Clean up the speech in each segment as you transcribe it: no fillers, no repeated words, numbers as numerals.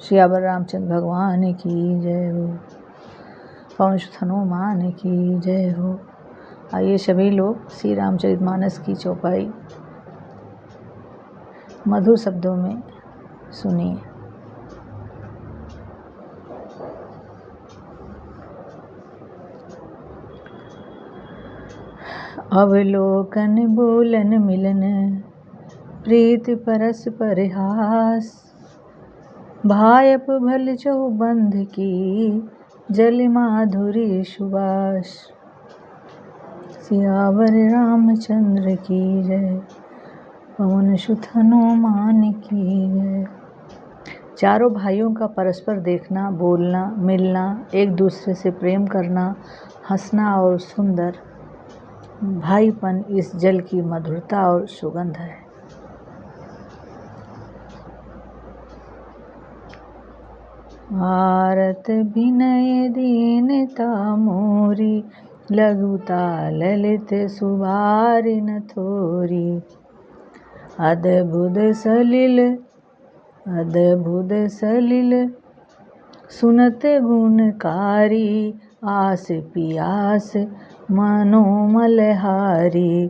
सियावर रामचंद्र भगवान की जय हो। पवन सुत हनुमान की जय हो। आइए सभी लोग श्री रामचरितमानस की चौपाई मधुर शब्दों में सुनिए। अवलोकन बोलन मिलन प्रीत परस परिहास, भायप भल चहु बंध की जल माधुरी सुबास। सियावर रामचंद्र की जय, पवन सुत हनुमान की जय। चारों भाइयों का परस्पर देखना, बोलना, मिलना, एक दूसरे से प्रेम करना, हंसना और सुंदर भाईपन इस जल की मधुरता और सुगंध है। आरत विनय दीनता मोरी, लघुता ललित सुबारि न थोरी। अद्भुत सलिल सुनत गुणकारी, आस पियास मनोमलहारी।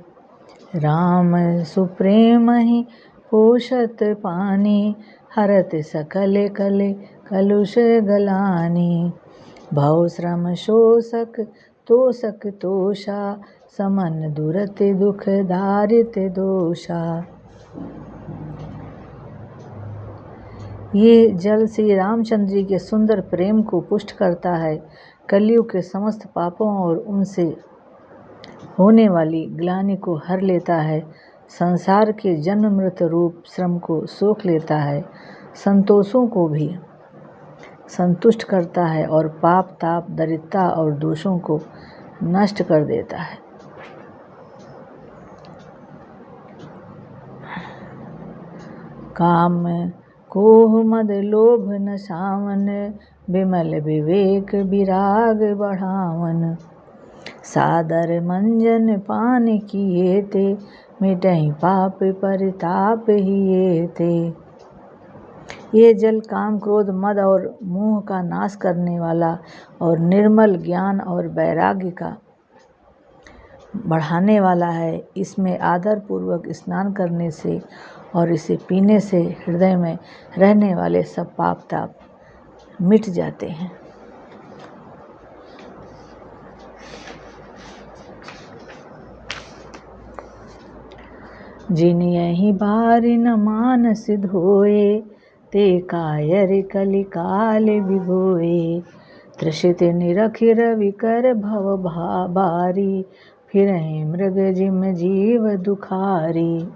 राम सुप्रेमहि पोषत पानी, हरत सकल कले कलुष गलानी। भव श्रम शोषक तोषक तोषा, समन दुरत दुख दारित दोषा। ये जल श्री रामचंद्र जी के सुंदर प्रेम को पुष्ट करता है, कलयुग के समस्त पापों और उनसे होने वाली ग्लानि को हर लेता है, संसार के जन्म मृत्यु रूप श्रम को सोख लेता है, संतोषों को भी संतुष्ट करता है और पाप ताप दरिद्रता और दोषों को नष्ट कर देता है। काम कोह मद लोभ न सावन, बिमल विवेक विराग बढ़ावन। सादर मंजन पान किए ते, मिटहि पाप परिताप हिए ते। ये जल काम क्रोध मद और मोह का नाश करने वाला और निर्मल ज्ञान और वैराग्य का बढ़ाने वाला है। इसमें आदर पूर्वक स्नान करने से और इसे पीने से हृदय में रहने वाले सब पाप ताप मिट जाते हैं। जिन यही बारि न मानस धोए, ते कायर कलिकाल विभोए। तृषित निरख रवि कर भव बारी, फिरहि मृग जिम जीव दुखारी।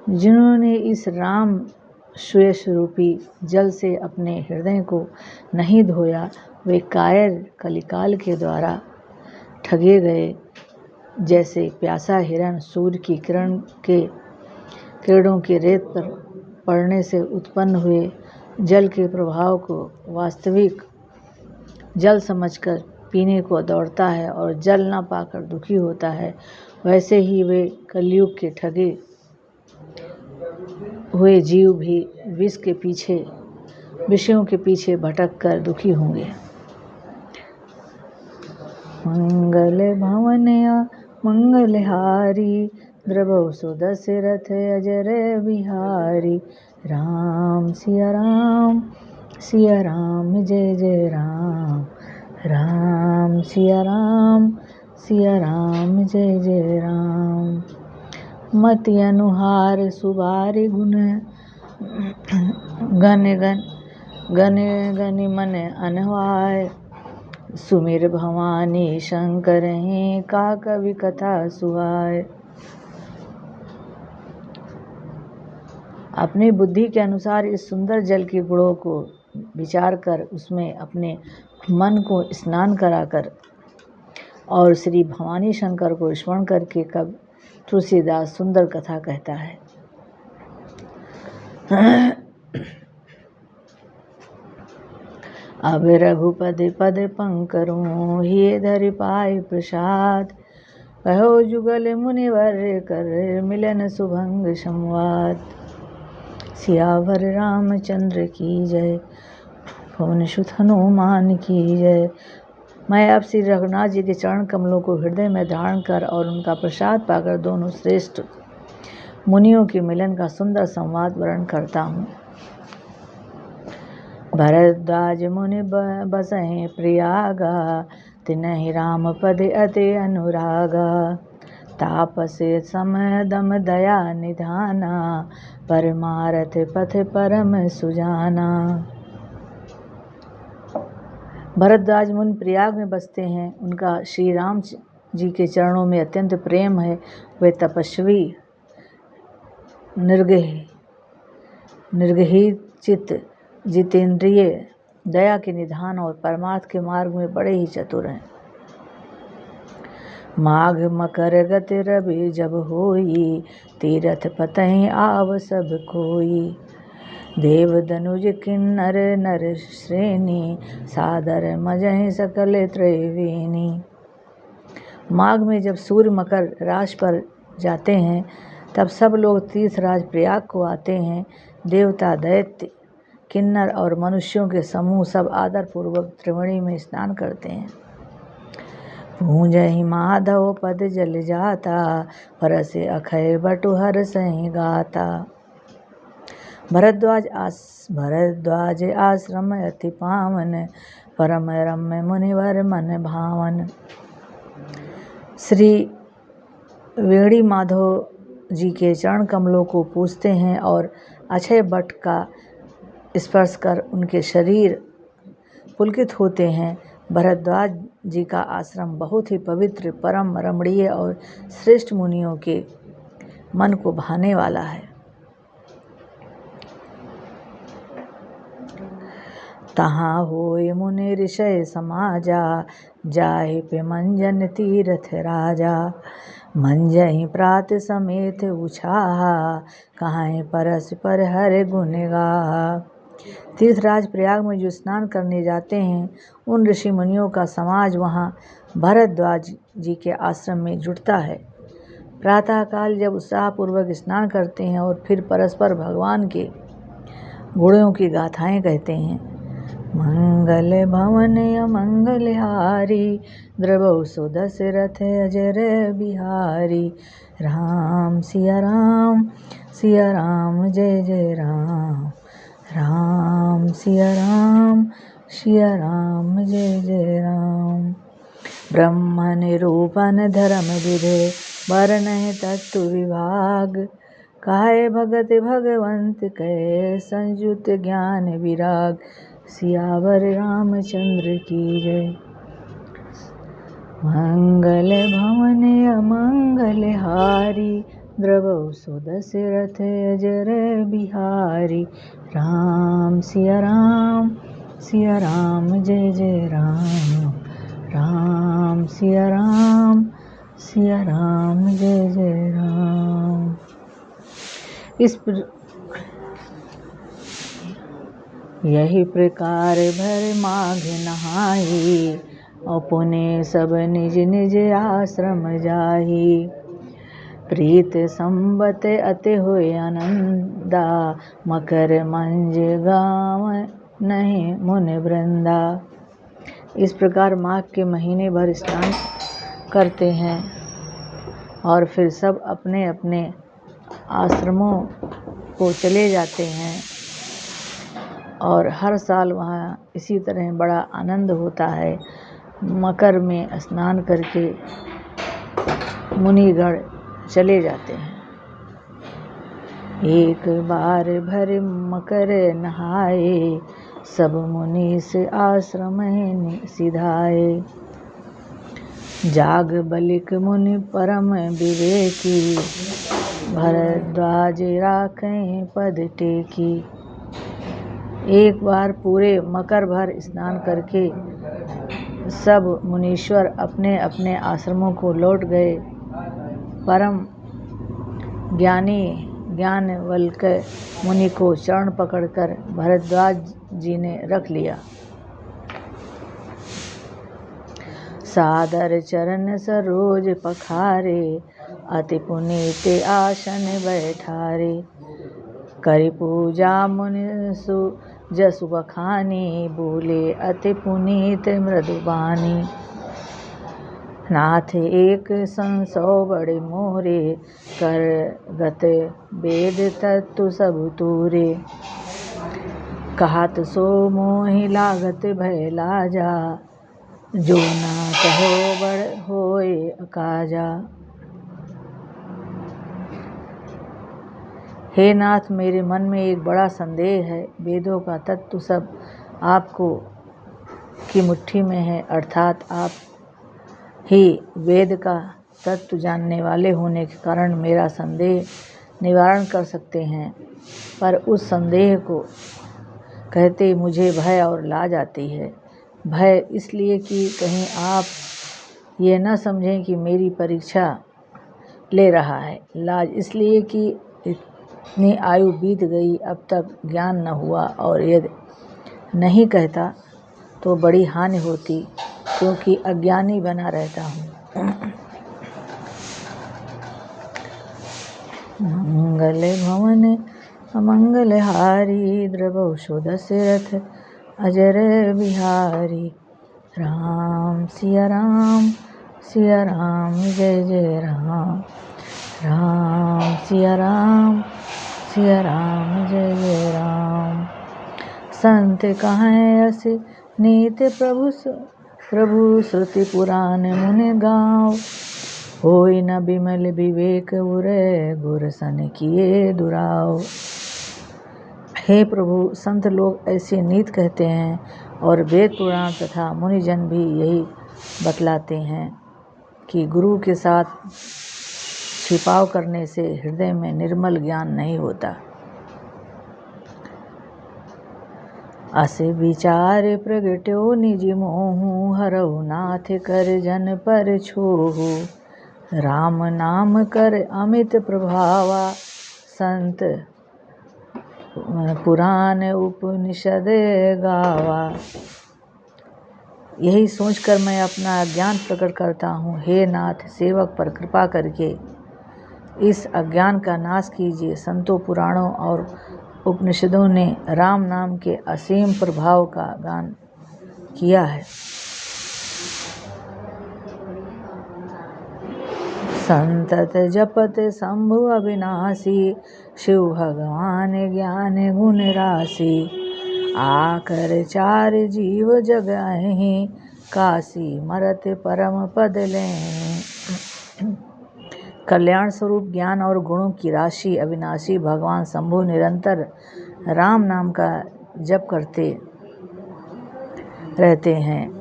जिन्होंने इस राम सुयश रूपी जल से अपने हृदय को नहीं धोया, वे कायर कलिकाल के द्वारा ठगे गए। जैसे प्यासा हिरण सूर्य की किरणों की रेत पर पड़ने से उत्पन्न हुए जल के प्रभाव को वास्तविक जल समझकर पीने को दौड़ता है और जल न पाकर दुखी होता है, वैसे ही वे कलयुग के ठगे हुए जीव भी विषयों के पीछे भटक कर दुखी होंगे। मंगल भवन मंगलहारी, द्रवहु सुदशरथ अजर बिहारी। राम सिया राम जय जय राम। राम सिया राम जय जय राम। मति अनुहार सुबारि गुण, गन मन अनवाय। सुमिर भवानी शंकर हैं, का कवि कथा सुहाय। अपनी बुद्धि के अनुसार इस सुंदर जल के गुणों को विचार कर उसमें अपने मन को स्नान कराकर और श्री भवानी शंकर को स्मरण करके कब तुलसीदास सुंदर कथा कहता है। अब रघुपति पद पंकरों, हिय धरि पाय प्रसाद। कहो जुगल मुनिवर कर, मिलन सुभंग संवाद। सियावर रामचंद्र की जय। पवन सुत हनुमान की जय। मैं अब श्री रघुनाथ जी के चरण कमलों को हृदय में धारण कर और उनका प्रसाद पाकर दोनों श्रेष्ठ मुनियों के मिलन का सुंदर संवाद वर्णन करता हूँ। भरद्वाज मुनि बसहि प्रयागा, तिनहि राम पद अति अनुरागा। तापसे समय दम दया निधाना, परमारथ पथ परम सुजाना। भरद्वाज मुनि प्रयाग में बसते हैं। उनका श्री राम जी के चरणों में अत्यंत प्रेम है। वे तपस्वी, निर्गही चित्त, जितेंद्रिय, दया के निधान और परमार्थ के मार्ग में बड़े ही चतुर हैं। माघ मकर गति रवि जब होई, तीरथ पतहि आव सब कोई। देव दनुज किन्नर नर श्रेणी, सादर मजहि सकल त्रिवेणी। माघ में जब सूर्य मकर राशि पर जाते हैं तब सब लोग तीर्थराज प्रयाग को आते हैं। देवता, दैत्य, किन्नर और मनुष्यों के समूह सब आदर पूर्वक त्रिवेणी में स्नान करते हैं। पूंजहि माधव पद जल जाता, परसे अखय बटु हर सहि गाता। भरद्वाज आश्रम अति पावन, परम रम्य मुनिवर मन भावन। श्री वेणी माधव जी के चरण कमलों को पूजते हैं और अक्षय बट का स्पर्श कर उनके शरीर पुलकित होते हैं। भरद्वाज जी का आश्रम बहुत ही पवित्र, परम रमणीय और श्रेष्ठ मुनियों के मन को भाने वाला है। तहाँ होय मुनि ऋषय समाजा, जाहि पे मंजन तीरथ राजा। मंजहि प्रात समेत उछाहा, कहाहि परस्पर हर गुण गाहा। तीर्थराज प्रयाग में जो स्नान करने जाते हैं उन ऋषि मुनियों का समाज वहाँ भरद्वाज जी के आश्रम में जुटता है। प्रातःकाल जब उत्साहपूर्वक स्नान करते हैं और फिर परस्पर भगवान के गुणों की गाथाएं कहते हैं। मंगल भवन अमंगल हारी, द्रवहु सो दशरथ अजर बिहारी। राम सिया राम जय जय राम। राम सिया राम जय जय राम। ब्रह्म निरूपण धर्म विधे, वर्णहि तत्व विभाग। काहे भगत भगवंत कै, संयुत ज्ञान विराग। सियावर रामचंद्र की जय। मंगल भवन अमंगल हारी, द्रवहु सो दशरथ अजर बिहारी। राम सिया राम जय जय राम। राम सिया राम जय जय राम। यही प्रकार भर माघ नहाई, और पुने सब निज निज आश्रम जाही। प्रीत संबत अति हुए आनंदा, मकर मंज गाँव नहीं मुनि वृंदा। इस प्रकार माघ के महीने भर स्नान करते हैं और फिर सब अपने अपने आश्रमों को चले जाते हैं और हर साल वहाँ इसी तरह बड़ा आनंद होता है। मकर में स्नान करके मुनिगण चले जाते हैं। एक बार भर मकर नहाए, सब मुनि से आश्रम सिधाए। जाग बलिक मुनि परम विवेकी, भरद्वाज राखें पद टेकी। एक बार पूरे मकर भर स्नान करके सब मुनीश्वर अपने अपने आश्रमों को लौट गए। परम ज्ञानी ज्ञानवल्क मुनि को चरण पकड़कर भरद्वाज जी ने रख लिया। सादर चरण सरोज पखारे, अति पुनीत आसन बैठारे। करि पूजा मुनि जसु बखानी, बोले अति पुनीत मृदुबानी। नाथ एक संसो बड़े मोरे, करगत वेद तत्व सब तूरे। कहत सो मोहि लागत भय लाजा, जो ना कहो बड़ होए अकाजा। हे नाथ, मेरे मन में एक बड़ा संदेह है। वेदों का तत्व सब आपको की मुट्ठी में है, अर्थात आप ही वेद का तत्व जानने वाले होने के कारण मेरा संदेह निवारण कर सकते हैं। पर उस संदेह को कहते मुझे भय और लाज आती है। भय इसलिए कि कहीं आप ये न समझें कि मेरी परीक्षा ले रहा है। लाज इसलिए कि इतनी आयु बीत गई, अब तक ज्ञान न हुआ, और यदि नहीं कहता तो बड़ी हानि होती, क्योंकि अज्ञानी बना रहता हूँ। मंगल भवन अमंगल हारी, द्रवौ दशरथ अजर बिहारी। राम सिया राम जय जय राम। राम सिया राम जय जय राम। संत कहें अस नीत प्रभु श्रुति पुराण मुनि गाँव। होई न बिमल विवेक उरे, गुर सन किए दुराव। हे प्रभु, संत लोग ऐसे नीत कहते हैं, और वेद पुराण तथा मुनिजन भी यही बतलाते हैं कि गुरु के साथ छिपाव करने से हृदय में निर्मल ज्ञान नहीं होता। असे विचार प्रगट्यो निज मोहु, हरहु नाथ कर जन पर छोहु। राम नाम कर अमित प्रभावा, संत पुराण उपनिषद गावा। यही सोचकर मैं अपना ज्ञान प्रकट करता हूँ। हे नाथ, सेवक पर कृपा करके इस अज्ञान का नाश कीजिए। संतों, पुराणों और उपनिषदों ने राम नाम के असीम प्रभाव का गान किया है। संतत जपत शंभु अविनाशी, शिव भगवान ज्ञान गुण राशि। आकर चार जीव जग अहि, काशी मरत परम पद लें। कल्याण स्वरूप ज्ञान और गुणों की राशि अविनाशी भगवान शंभु निरंतर राम नाम का जप करते रहते हैं।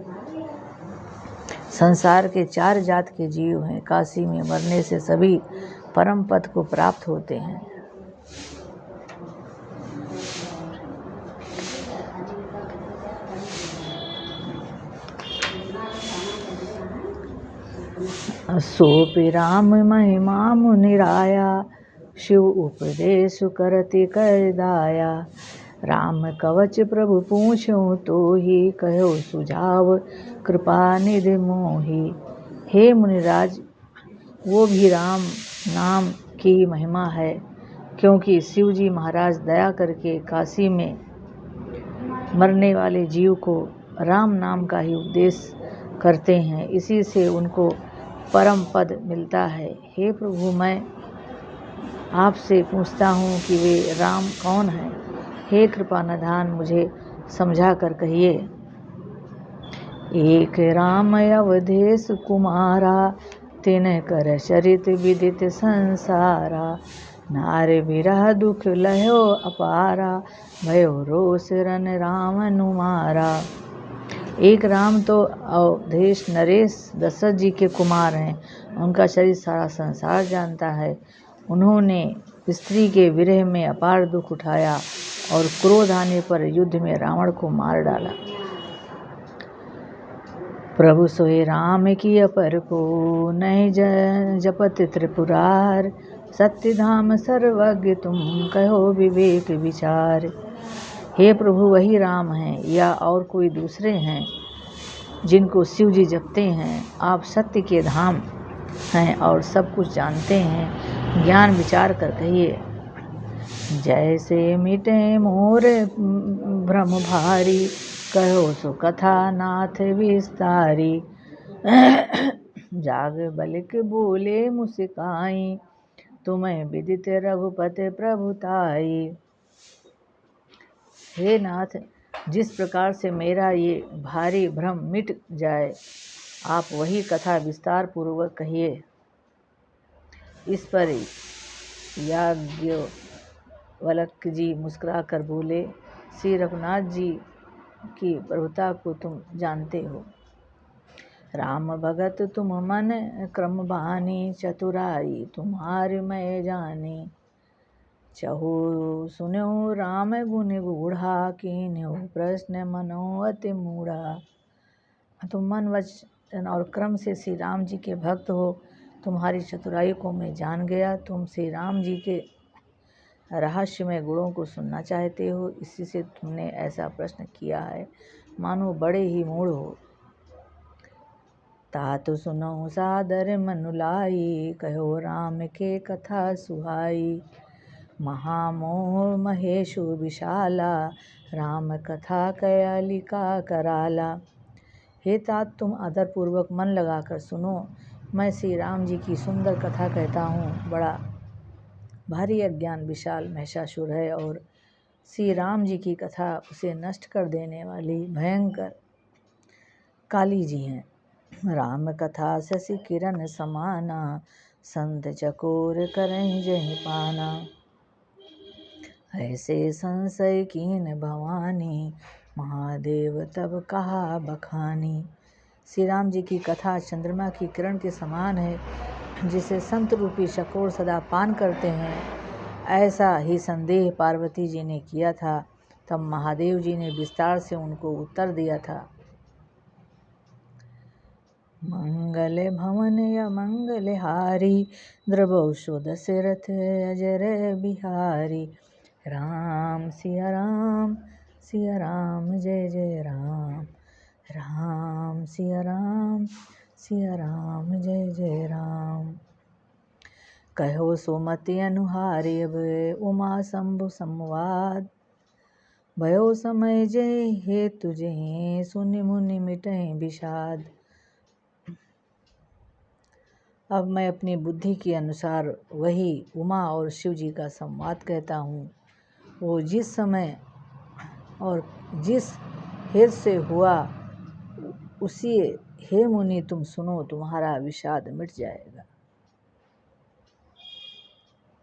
संसार के 4 जात के जीव हैं। काशी में मरने से सभी परम पद को प्राप्त होते हैं। सोपि राम महिमा मुनिराया, शिव उपदेश करति कर दाया। राम कवच प्रभु पूछूं तो ही, कहो सुझाव कृपा निधि मोहि। हे मुनिराज, वो भी राम नाम की महिमा है, क्योंकि शिव जी महाराज दया करके काशी में मरने वाले जीव को राम नाम का ही उपदेश करते हैं। इसी से उनको परम पद मिलता है। हे प्रभु, मैं आपसे पूछता हूँ कि वे राम कौन हैं? हे कृपानिधान, मुझे समझा कर कहिए। एक राम अवधेश कुमारा, तिन कर चरित विदित संसारा। नार विरह दुख लहो अपारा, भयो रोष रन राम नुमारा। एक राम तो अवधेश नरेश दशरथ जी के कुमार हैं। उनका शरीर सारा संसार जानता है। उन्होंने स्त्री के विरह में अपार दुख उठाया और क्रोध आने पर युद्ध में रावण को मार डाला। प्रभु सोए राम की अपर को, नहीं जपत त्रिपुरार। सत्य धाम सर्वज्ञ तुम, कहो विवेक विचार। हे प्रभु, वही राम हैं या और कोई दूसरे हैं जिनको शिव जी जपते हैं? आप सत्य के धाम हैं और सब कुछ जानते हैं। ज्ञान विचार कर कहिए। जैसे मिटे मोर भ्रम भारी, कहो सो कथा नाथ विस्तारी। जाग बलिक बोले मुस्काई, तुम्हें विदित रघुपति प्रभुताई। हे नाथ, जिस प्रकार से मेरा ये भारी भ्रम मिट जाए, आप वही कथा विस्तार पूर्वक कहिए। इस पर याज्ञवल्क्य जी मुस्कुरा कर बोले, श्री रघुनाथ जी की प्रभुता को तुम जानते हो। राम भगत तुम मन क्रम बानी, चतुराई तुम्हारी मैं जानी। चहु सुनो राम गुण गूढ़ा, कीन्हु प्रश्न मनो अति मूढ़ा। तुम मन वचन और क्रम से श्री राम जी के भक्त हो, तुम्हारी चतुराई को मैं जान गया। तुम श्री राम जी के रहस्यमय गुणों को सुनना चाहते हो, इसी से तुमने ऐसा प्रश्न किया है, मानो बड़े ही मूढ़ हो। तातु सुनो सादर मनु लाई, कहो राम के कथा सुहाई। महामोह महेशु विशाला, राम कथा कयालिका कराला। हे तात, तुम आदरपूर्वक मन लगाकर सुनो, मैं श्री राम जी की सुंदर कथा कहता हूँ। बड़ा भारी अज्ञान विशाल महिषासुर है और श्री राम जी की कथा उसे नष्ट कर देने वाली भयंकर काली जी हैं। राम कथा शशि किरण समाना, संत चकोर करें जहि पाना। ऐसे संशय कीन भवानी, महादेव तब कहा बखानी। श्री राम जी की कथा चंद्रमा की किरण के समान है, जिसे संत रूपी चकोर सदा पान करते हैं। ऐसा ही संदेह पार्वती जी ने किया था, तब महादेव जी ने विस्तार से उनको उत्तर दिया था। मंगल भवन या मंगल हारी, द्रवौ सो दशरथ अजर बिहारी। राम सिया राम, सिया राम जय जय राम। राम सिया राम, सिया राम जय जय राम। कहो सुमति अनुहारी, अब उमा शंभु संवाद। भयो समय जय हे तुझे, सुनि मुनि मिटहि विषाद। अब मैं अपनी बुद्धि के अनुसार वही उमा और शिव जी का संवाद कहता हूँ। वो जिस समय और जिस हेतु से हुआ, उसी हे मुनि तुम सुनो, तुम्हारा विषाद मिट जाएगा।